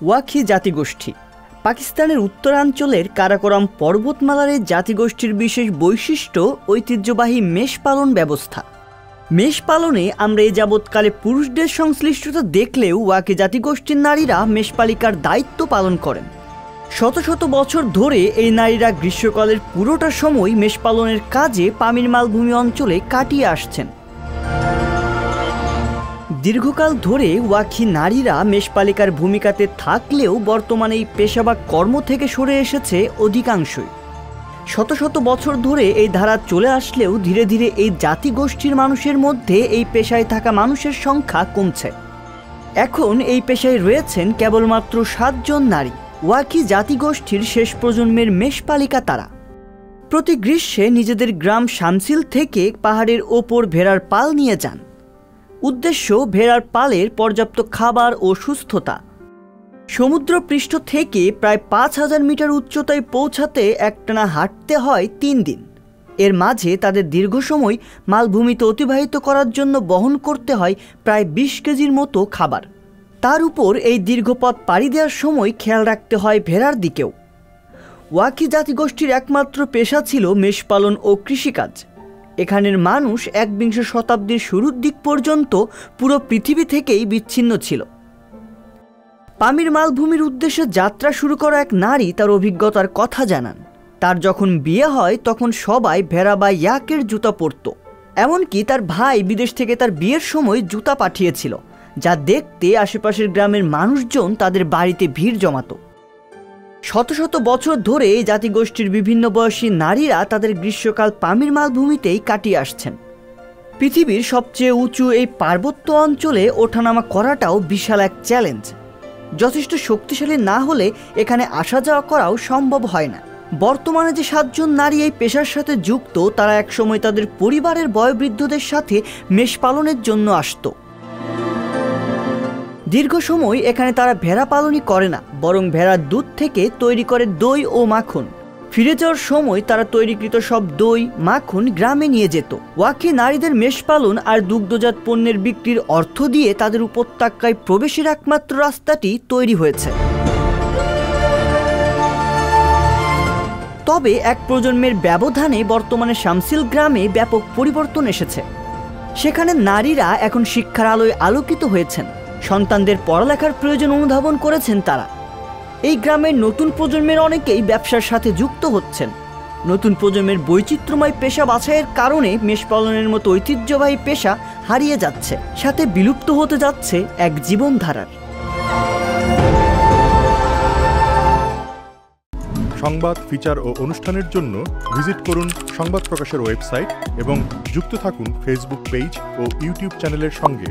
ওয়াকি জাতিগোষ্ঠী পাকিস্তানের উত্তরাঞ্চলের কারাকোরাম পর্বতমালার এই জাতিগোষ্ঠীর বিশেষ বৈশিষ্ট্য ঐতিহ্যবাহী মেষ পালন ব্যবস্থা। মেষ পালনে আমরা এ যাবৎকালে পুরুষদের সংশ্লিষ্টতা দেখলেও ওয়াকি জাতিগোষ্ঠীর নারীরা মেষপালিকার দায়িত্ব পালন করেন। শত শত বছর ধরে এই নারীরা গ্রীষ্মকালের পুরোটা সময় মেষ পালনের কাজে পামির মালভূমি অঞ্চলে কাটিয়ে আসছেন। দীর্ঘকাল ধরে ওয়াকি নারীরা মেষপালিকার ভূমিকাতে থাকলেও বর্তমানে এই পেশা বা কর্ম থেকে সরে এসেছে অধিকাংশই। শত শত বছর ধরে এই ধারা চলে আসলেও ধীরে ধীরে এই জাতিগোষ্ঠীর মানুষের মধ্যে এই পেশায় থাকা মানুষের সংখ্যা কমছে। এখন এই পেশায় রয়েছেন কেবলমাত্র 7 জন নারী। ওয়াকি জাতিগোষ্ঠীর শেষ প্রজন্মের মেষপালিকা তারা। প্রতি গ্রীষ্মে নিজেদের গ্রাম শামসিল থেকে পাহাড়ের ওপর ভেড়ার পাল নিয়ে যান। উদ্দেশ্য ভেড়ার পালের পর্যাপ্ত খাবার ও সুস্থতা। সমুদ্রপৃষ্ঠ থেকে প্রায় 5000 মিটার উচ্চতায় পৌঁছাতে একটানা হাঁটতে হয় 3 দিন। এর মাঝে তাদের দীর্ঘ সময় মালভূমিতে অতিবাহিত করার জন্য বহন করতে হয় প্রায় 20 কেজির মতো খাবার। তার উপর এই দীর্ঘ পথ পাড়ি দেওয়ার সময় খেয়াল রাখতে হয় ভেড়ার দিকেও। ওয়াকি জাতিগোষ্ঠীর একমাত্র পেশা ছিল মেষ পালন ও কৃষিকাজ। এখানের মানুষ 21 শতাব্দীর শুরুর দিক পর্যন্ত পুরো পৃথিবী থেকেই বিচ্ছিন্ন ছিল। পামির মালভূমির উদ্দেশ্যে যাত্রা শুরু করা এক নারী তার অভিজ্ঞতার কথা জানান। তার যখন বিয়ে হয় তখন সবাই ভেড়া বা ইয়াকের জুতা পরত। এমনকি তার ভাই বিদেশ থেকে তার বিয়ের সময় জুতা পাঠিয়েছিল, যা দেখতে আশেপাশের গ্রামের মানুষজন তাদের বাড়িতে ভিড় জমাত। শত শত বছর ধরে এই জাতিগোষ্ঠীর বিভিন্ন বয়সী নারীরা তাদের গ্রীষ্মকাল পামির মালভূমিতেই কাটিয়ে আসছেন। পৃথিবীর সবচেয়ে উঁচু এই পার্বত্য অঞ্চলে ওঠানামা করাটাও বিশাল এক চ্যালেঞ্জ। যথেষ্ট শক্তিশালী না হলে এখানে আসা যাওয়া করাও সম্ভব হয় না। বর্তমানে যে 7 জন নারী এই পেশার সাথে যুক্ত, তারা একসময় তাদের পরিবারের বয়োবৃদ্ধদের সাথে মেষ পালনের জন্য আসত। দীর্ঘ সময় এখানে তারা ভেড়া পালনই করে না, বরং ভেড়ার দুধ থেকে তৈরি করে দই ও মাখন। ফিরে যাওয়ার সময় তারা তৈরিকৃত সব দই মাখন গ্রামে নিয়ে যেত। ওয়াকি নারীদের মেষ পালন আর দুগ্ধজাত পণ্যের বিক্রির অর্থ দিয়ে তাদের উপত্যকায় প্রবেশের একমাত্র রাস্তাটি তৈরি হয়েছে। তবে এক প্রজন্মের ব্যবধানে বর্তমানে শামসিল গ্রামে ব্যাপক পরিবর্তন এসেছে। সেখানে নারীরা এখন শিক্ষার আলোয় আলোকিত হয়েছেন। সন্তানদের পড়ালেখার প্রয়োজন অনুধাবন করেছেন তারা। এই গ্রামের নতুন প্রজন্মের অনেকেই ব্যবসার সাথে যুক্ত হচ্ছেন। নতুন প্রজন্মের বৈচিত্র্যময় পেশা বাছাইয়ের কারণে মেষ পালনের মতো ঐতিহ্যবাহী পেশা হারিয়ে যাচ্ছে, সাথে বিলুপ্ত হতে যাচ্ছে এক জীবনধারার। সংবাদ, ফিচার ও অনুষ্ঠানের জন্য ভিজিট করুন সংবাদ প্রকাশের ওয়েবসাইট এবং যুক্ত থাকুন ফেসবুক পেজ ও ইউটিউব চ্যানেলের সঙ্গে।